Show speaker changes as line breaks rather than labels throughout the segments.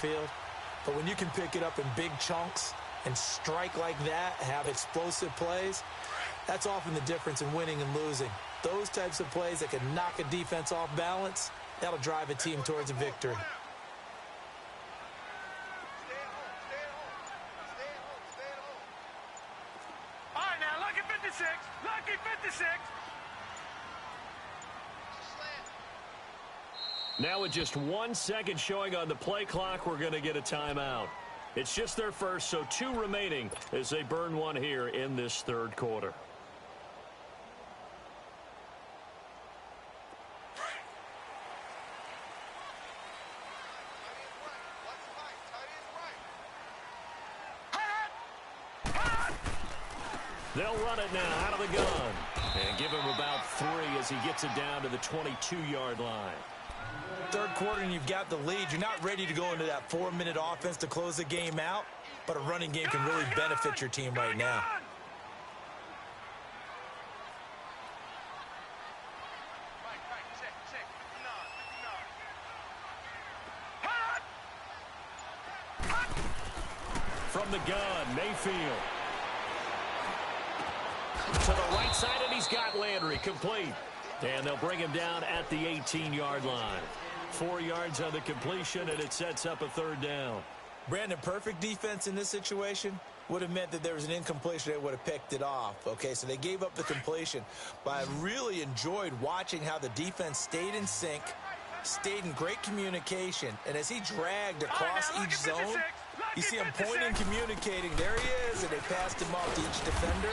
field. But when you can pick it up in big chunks and strike like that, have explosive plays, that's often the difference in winning and losing. Those types of plays that can knock a defense off balance, that'll drive a team towards a victory.
All right, now, lucky 56. Lucky 56.
Now with just 1 second showing on the play clock, we're going to get a timeout. It's just their first, so 2 remaining as they burn one here in this third quarter. They'll run it now out of the gun and give him about 3 as he gets it down to the 22-yard line.
Third quarter and you've got the lead. You're not ready to go into that 4-minute offense to close the game out, but a running game can really benefit your team right now.
From the gun, Mayfield. To the right side, and he's got Landry complete. And they'll bring him down at the 18-yard line. 4 yards on the completion, and it sets up a third down.
Brandon, perfect defense in this situation would have meant that there was an incompletion. They would have picked it off. Okay, so they gave up the completion. But I really enjoyed watching how the defense stayed in sync, stayed in great communication. And as he dragged across each zone, you see him pointing, communicating. There he is, and they passed him off to each defender.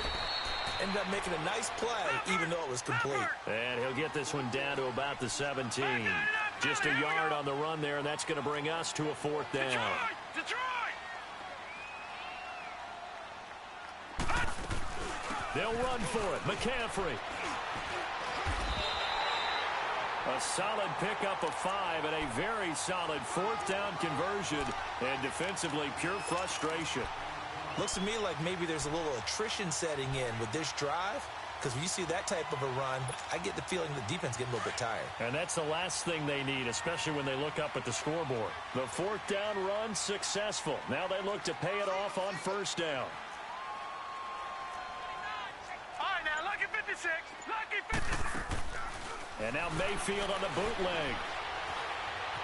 Ended up making a nice play, even though it was complete.
And he'll get this one down to about the 17. Just a yard on the run there, and that's going to bring us to a 4th down. They'll run for it. McCaffrey. A solid pickup of 5 and a very solid 4th down conversion. And defensively, pure frustration.
Looks to me like maybe there's a little attrition setting in with this drive, because when you see that type of a run, I get the feeling the defense getting a little bit tired.
And that's the last thing they need, especially when they look up at the scoreboard. The 4th down run successful. Now they look to pay it off on 1st down.
All right, now, lucky 56. Lucky 56.
And now Mayfield on the bootleg.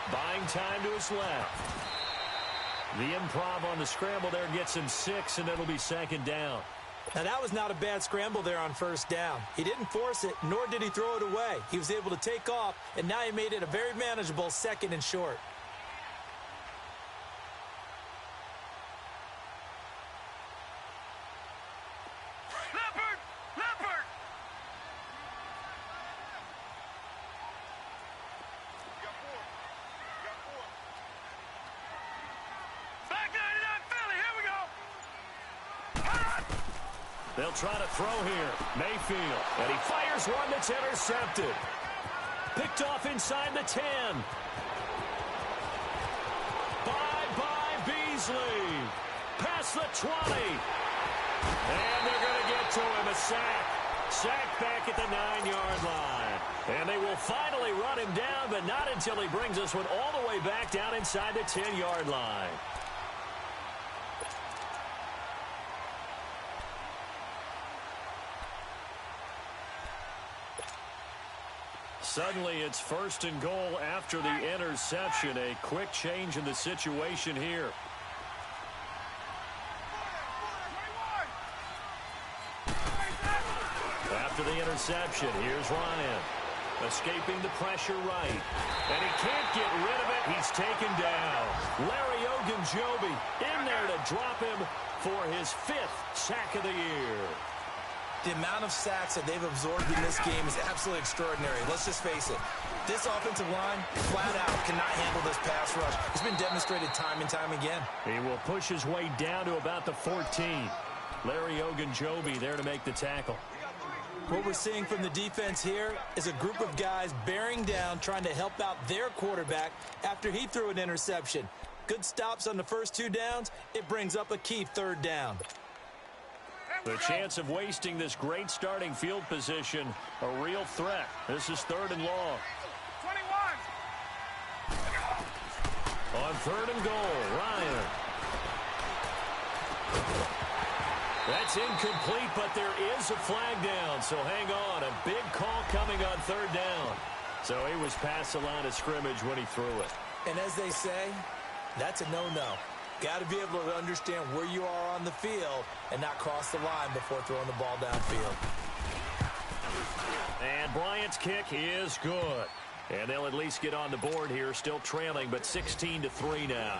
Buying time to his left. The improv on the scramble there gets him 6, and it'll be 2nd down.
Now, that was not a bad scramble there on 1st down. He didn't force it, nor did he throw it away. He was able to take off, and now he made it a very manageable 2nd and short.
They'll try to throw here. Mayfield. And he fires one that's intercepted. Picked off inside the 10. Bye-bye, Beasley. Past the 20. And they're going to get to him. A sack. Sack back at the 9-yard line. And they will finally run him down, but not until he brings this one all the way back down inside the 10-yard line. Suddenly, it's 1st and goal after the interception. A quick change in the situation here. After the interception, here's Ryan. Escaping the pressure right. And he can't get rid of it. He's taken down. Larry Ogunjobi in there to drop him for his 5th sack of the year.
The amount of sacks that they've absorbed in this game is absolutely extraordinary. Let's just face it. This offensive line, flat out, cannot handle this pass rush. It's been demonstrated time and time again.
He will push his way down to about the 14. Larry Ogunjobi there to make the tackle.
What we're seeing from the defense here is a group of guys bearing down, trying to help out their quarterback after he threw an interception. Good stops on the first 2 downs. It brings up a key 3rd down.
The chance of wasting this great starting field position, a real threat. This is 3rd and long.
21.
On 3rd and goal, Ryan. That's incomplete, but there is a flag down, so hang on. A big call coming on 3rd down. So he was past the line of scrimmage when he threw it.
And as they say, that's a no-no. Got to be able to understand where you are on the field and not cross the line before throwing the ball downfield.
And Bryant's kick is good. And they'll at least get on the board here, still trailing, but 16-3 now.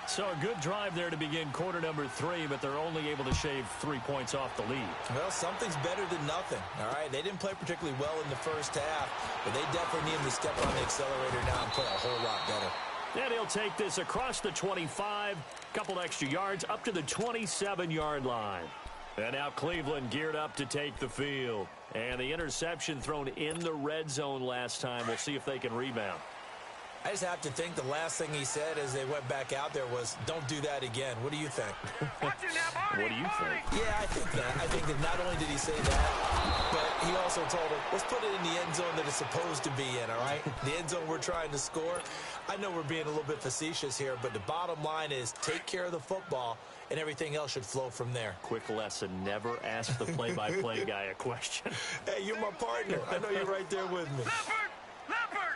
So a good drive there to begin quarter number 3, but they're only able to shave 3 points off the lead.
Well, something's better than nothing, all right? They didn't play particularly well in the first half, but they definitely need them to step on the accelerator now and play a whole lot better.
And he'll take this across the 25, couple extra yards, up to the 27-yard line. And now Cleveland geared up to take the field. And the interception thrown in the red zone last time. We'll see if they can rebound.
I just have to think the last thing he said as they went back out there was, don't do that again. What do you think?
What do you think?
Yeah, I think that. I think that not only did he say that, but he also told him, let's put it in the end zone that it's supposed to be in, all right? The end zone we're trying to score. I know we're being a little bit facetious here, but the bottom line is take care of the football, and everything else should flow from there.
Quick lesson, never ask the play-by-play guy a question.
Hey, you're my partner. I know you're right there with me.
Leopard!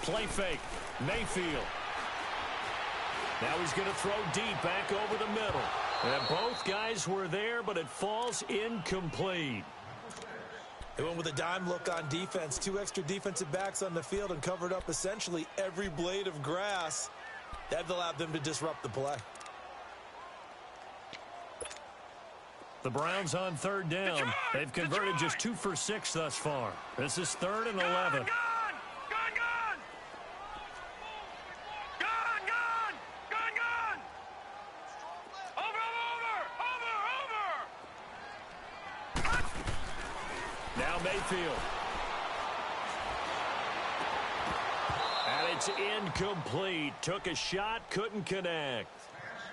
Play fake. Mayfield. Now he's going to throw deep back over the middle. And both guys were there, but it falls incomplete.
They went with a dime look on defense. 2 extra defensive backs on the field and covered up essentially every blade of grass. That allowed them to disrupt the play.
The Browns on 3rd down. They've converted just 2 for 6 thus far. This is 3rd and 11. Now Mayfield. And it's incomplete. Took a shot, couldn't connect.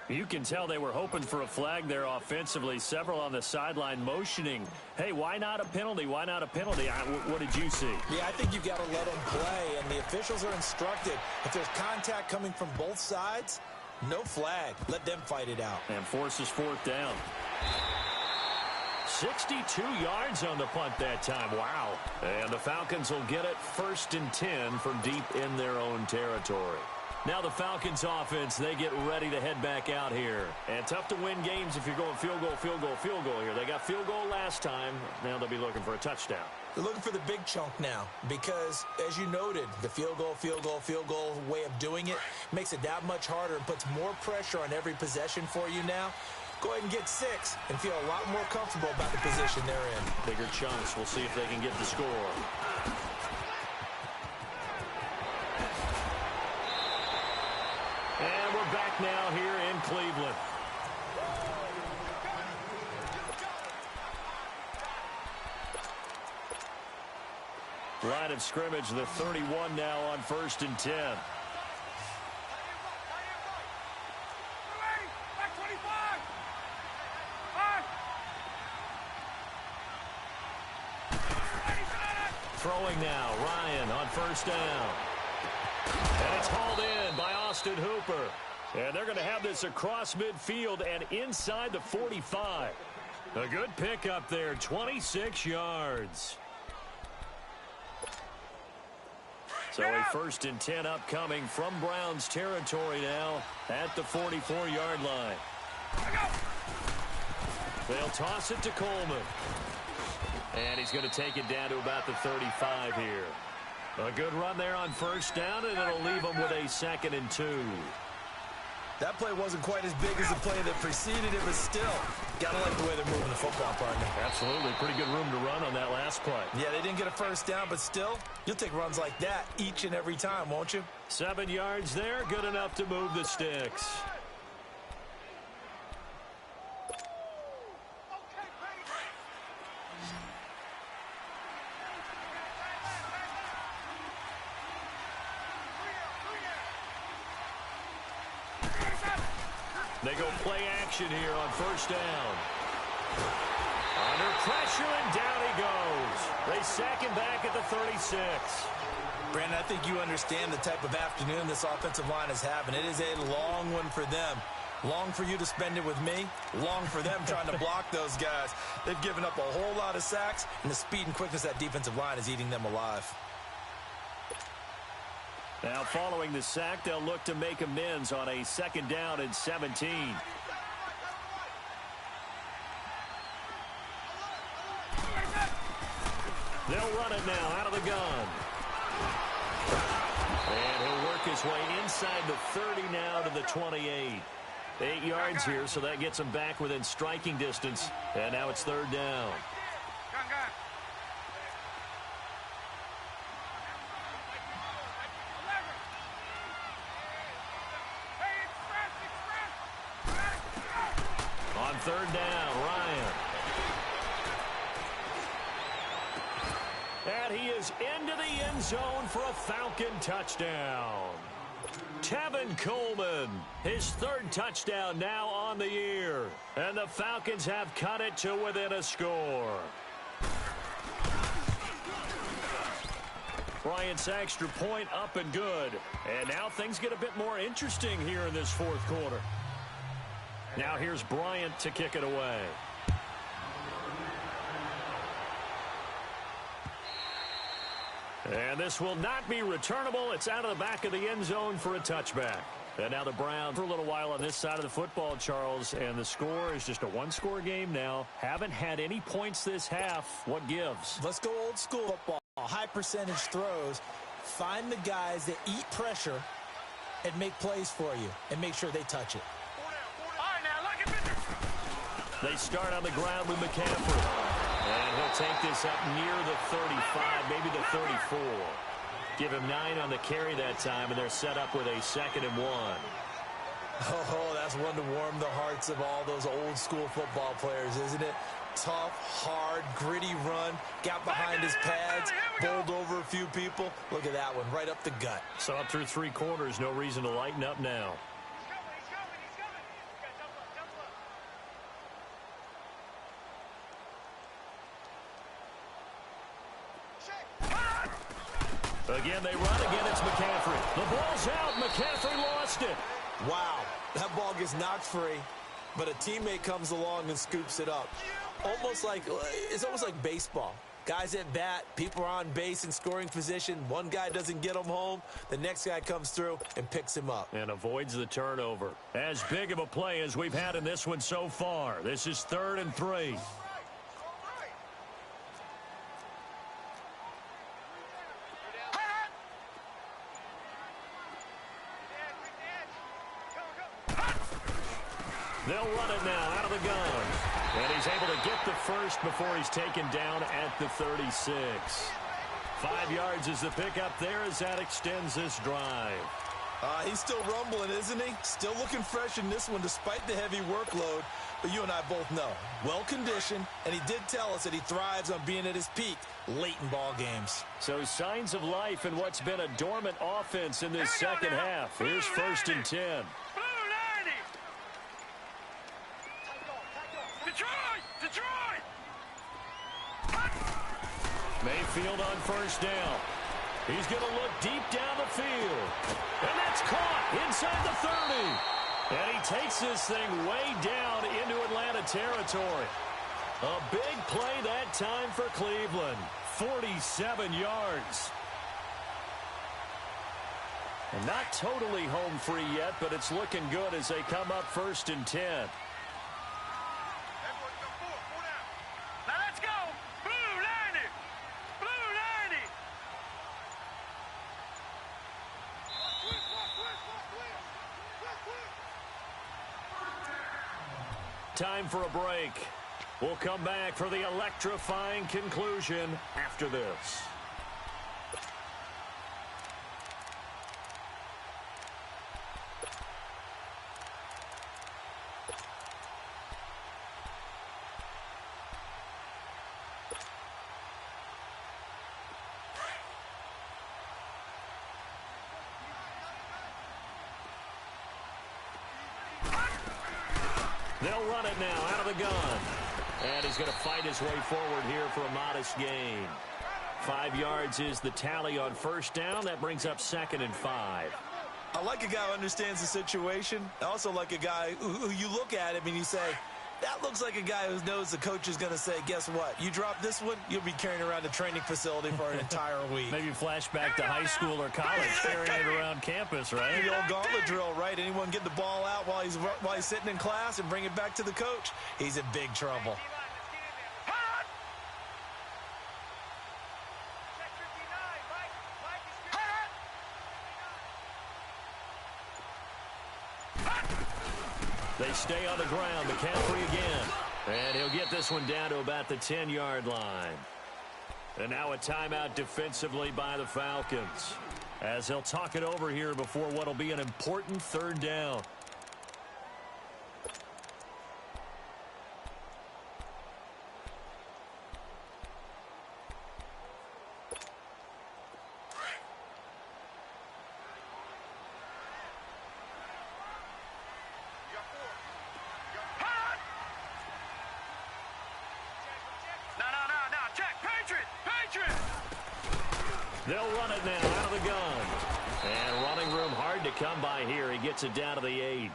You can tell they were hoping for a flag there offensively. Several on the sideline motioning. Hey, why not a penalty? Why not a penalty? What did you see?
Yeah, I think you've got to let them play, and the officials are instructed. If there's contact coming from both sides, no flag. Let them fight it out.
And forces 4th down. 62 yards on the punt that time. Wow. And the Falcons will get it 1st and 10 from deep in their own territory. Now the Falcons offense, they get ready to head back out here. And tough to win games if you're going field goal, field goal, field goal here. They got field goal last time. Now they'll be looking for a touchdown.
They're looking for the big chunk now because, as you noted, the field goal, field goal, field goal way of doing it makes it that much harder and puts more pressure on every possession for you now. Go ahead and get 6 and feel a lot more comfortable about the position they're in.
Bigger chunks. We'll see if they can get the score. And we're back now here in Cleveland. Line of scrimmage, the 31 now on 1st and 10. Throwing now, Ryan on 1st down. And it's hauled in by Austin Hooper. And they're going to have this across midfield and inside the 45. A good pickup there, 26 yards. So a 1st and 10 upcoming from Browns territory now at the 44-yard line. They'll toss it to Coleman. And he's going to take it down to about the 35 here. A good run there on 1st down, and it'll leave them with a 2nd and 2.
That play wasn't quite as big as the play that preceded it, but still, got to like the way they're moving the football, partner.
Absolutely. Pretty good room to run on that last play.
Yeah, they didn't get a 1st down, but still, you'll take runs like that each and every time, won't you?
7 yards there, good enough to move the sticks. They go play action here on 1st down. Under pressure, and down he goes. They sack him back at the 36.
Brandon, I think you understand the type of afternoon this offensive line is having. It is a long one for them. Long for you to spend it with me. Long for them trying to block those guys. They've given up a whole lot of sacks, and the speed and quickness of that defensive line is eating them alive.
Now, following the sack, they'll look to make amends on a 2nd down and 17. They'll run it now out of the gun. And he'll work his way inside the 30 now to the 28. 8 yards here, so that gets him back within striking distance. And now it's 3rd down. On 3rd down, Ryan. And he is into the end zone for a Falcon touchdown. Tevin Coleman, his 3rd touchdown now on the year. And the Falcons have cut it to within a score. Bryant's extra point up and good. And now things get a bit more interesting here in this 4th quarter. Now here's Bryant to kick it away. And this will not be returnable. It's out of the back of the end zone for a touchback. And now the Browns for a little while on this side of the football, Charles. And the score is just a one-score game now. Haven't had any points this half. What gives?
Let's go old school football. High percentage throws. Find the guys that eat pressure and make plays for you. And make sure they touch it.
They start on the ground with McCaffrey. And he'll take this up near the 35, maybe the 34. Give him 9 on the carry that time, and they're set up with a 2nd and 1.
Oh, that's one to warm the hearts of all those old school football players, isn't it? Tough, hard, gritty run. Got behind his pads, bowled over a few people. Look at that one, right up the gut.
So up through 3 quarters, no reason to lighten up now. Again, they run. Again, it's McCaffrey. The ball's out. McCaffrey lost it.
Wow, that ball gets knocked free, but a teammate comes along and scoops it up. It's almost like baseball. Guys at bat, people are on base in scoring position. One guy doesn't get him home. The next guy comes through and picks him up.
And avoids the turnover. As big of a play as we've had in this one so far. This is 3rd and 3. They'll run it now out of the gun. And he's able to get the first before he's taken down at the 36. 5 yards is the pickup there as that extends this drive.
He's still rumbling, isn't he? Still looking fresh in this one despite the heavy workload. But you and I both know, well-conditioned, and he did tell us that he thrives on being at his peak late in ball games.
So signs of life in what's been a dormant offense in this 2nd half. Here's 1st and 10.
Detroit!
Mayfield on 1st down. He's going to look deep down the field. And that's caught inside the 30. And he takes this thing way down into Atlanta territory. A big play that time for Cleveland. 47 yards. And not totally home free yet, but it's looking good as they come up 1st and 10. Time for a break. We'll come back for the electrifying conclusion after this. They'll run it now out of the gun. And he's going to fight his way forward here for a modest gain. 5 yards is the tally on first down. That brings up 2nd and 5.
I like a guy who understands the situation. I also like a guy who you look at him and you say, that looks like a guy who knows the coach is going to say, guess what? You drop this one, you'll be carrying around the training facility for an entire week.
Maybe flashback to high school or college, carrying it around campus, right?
The old gauntlet drill, right? Anyone get the ball out while he's sitting in class and bring it back to the coach, he's in big trouble.
They stay on the ground. McCaffrey again. And he'll get this one down to about the 10-yard line. And now a timeout defensively by the Falcons, as he'll talk it over here before what will be an important 3rd down. They'll run it now out of the gun. And running room hard to come by here. He gets it down to the 8.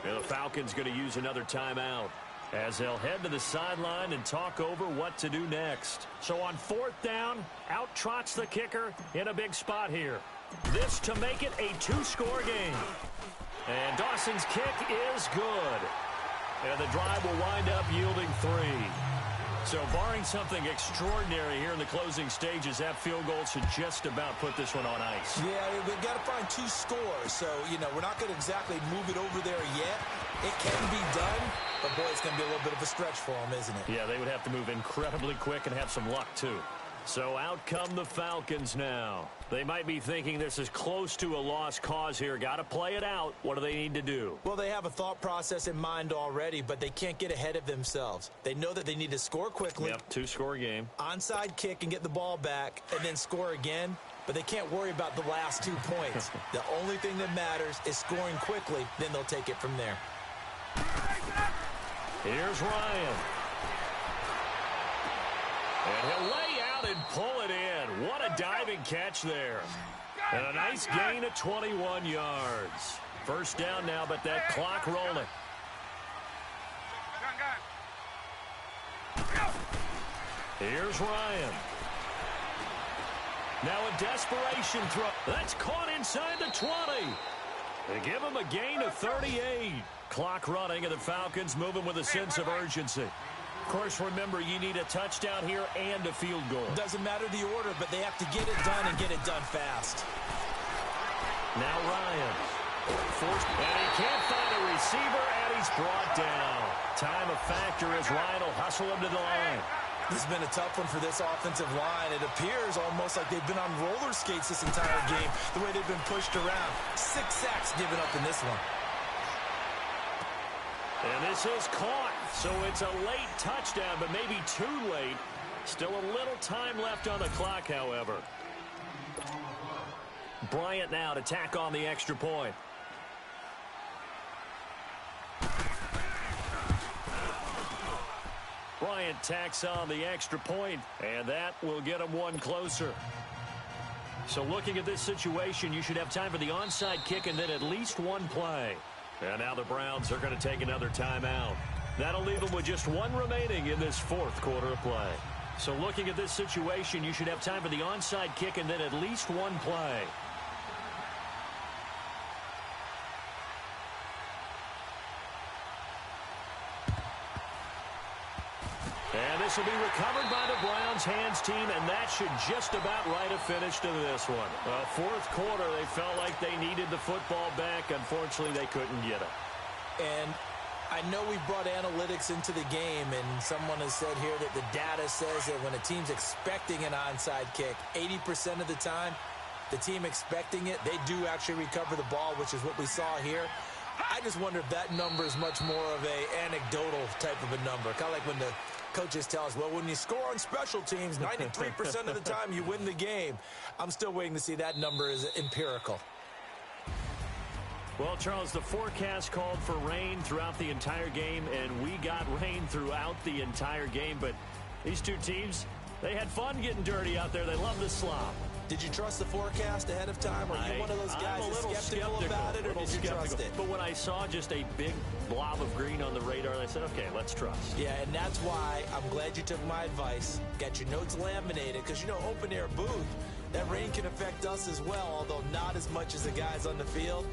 And the Falcons going to use another timeout, as they'll head to the sideline and talk over what to do next. So on 4th down, out trots the kicker in a big spot here. This to make it a 2-score game. And Dawson's kick is good. And the drive will wind up yielding 3. So barring something extraordinary here in the closing stages, that field goal should just about put this one on ice.
Yeah, we've got to find 2 scores. So, we're not going to exactly move it over there yet. It can be done, but, boy, it's going to be a little bit of a stretch for them, isn't it?
Yeah, they would have to move incredibly quick and have some luck, too. So out come the Falcons now. They might be thinking this is close to a lost cause here. Got to play it out. What do they need to do?
Well, they have a thought process in mind already, but they can't get ahead of themselves. They know that they need to score quickly.
Yep, 2-score game.
Onside kick and get the ball back and then score again, but they can't worry about the last 2 points. The only thing that matters is scoring quickly, then they'll take it from there.
Here's Ryan. And he'll lay out and pull it in. What a diving catch there. And a nice gain of 21 yards. First down now, but that clock rolling. Here's Ryan. Now a desperation throw. That's caught inside the 20. They give him a gain of 38. Clock running, and the Falcons moving with a sense of urgency. Of course, remember, you need a touchdown here and a field goal.
Doesn't matter the order, but they have to get it done and get it done fast.
Now Ryan. And he can't find a receiver, and he's brought down. Time of factor as Ryan will hustle him to the line.
This has been a tough one for this offensive line. It appears almost like they've been on roller skates this entire game, the way they've been pushed around. 6 sacks given up in this one.
And this is caught, so it's a late touchdown, but maybe too late. Still a little time left on the clock, however. Bryant now to tack on the extra point. Bryant tacks on the extra point, and that will get him one closer. So looking at this situation, you should have time for the onside kick and then at least one play. And now the Browns are going to take another timeout. That'll leave them with just one remaining in this 4th quarter of play. So looking at this situation, you should have time for the onside kick and then at least one play. And this will be recovered by the Browns hands team, and that should just about write a finish to this one. Well, 4th quarter, they felt like they needed the football back. Unfortunately, they couldn't get it.
And I know we brought analytics into the game, and someone has said here that the data says that when a team's expecting an onside kick, 80% of the time, the team expecting it, they do actually recover the ball, which is what we saw here. I just wonder if that number is much more of a anecdotal type of a number. Kind of like when the coaches tell us, well, when you score on special teams, 93% of the time you win the game. I'm still waiting to see that number is empirical.
Well, Charles, the forecast called for rain throughout the entire game, and we got rain throughout the entire game. But these two teams, they had fun getting dirty out there. They love the slop.
Did you trust the forecast ahead of time? Are you one of those guys that's skeptical about it, or did you trust it?
But when I saw just a big blob of green on the radar, I said, okay, let's trust.
Yeah, and that's why I'm glad you took my advice. Got your notes laminated, because, you know, open-air booth, that rain can affect us as well, although not as much as the guys on the field.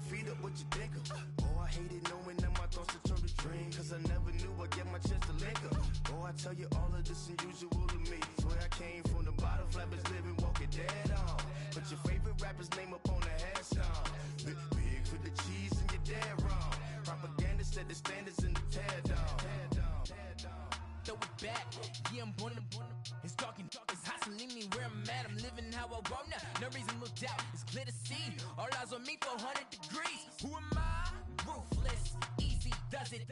Feet up, what you think of? Oh, I hated knowing that my thoughts would turn to dream, cause I never knew I'd get my chance to link up. Oh, I tell you all of this unusual to me. Swear I came from the bottom, flappers living, walking dead on. Put your favorite rapper's name up on the headstone. Big for the cheese and you're dead wrong. Propaganda set the standards in the tear down.
Throw it back, yeah, I'm born to. It's talking, it's hustling me where I'm at. I'm living how I want now. No reason to look doubt, it's clear to see. All eyes on me, 400 degrees. Who am I? Ruthless, easy, does it.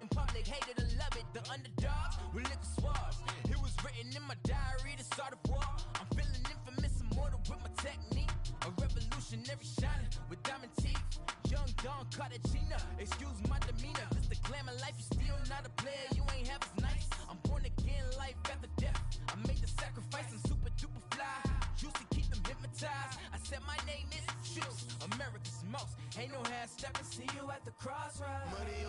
In public, hate it or love it. The underdogs with liquor swabs. It was written in my diary to start a war. I'm feeling infamous, immortal with my technique. A revolutionary shining with diamond teeth. Young Don Cartagena, excuse my demeanor. This the glamour life, you still not a player. You ain't half as nice. I'm born again, life after death. I made the sacrifice and super duper fly. Used to keep them hypnotized. I said my name is Juice, America's most. Ain't no half stepping. See you at the crossroads.
Money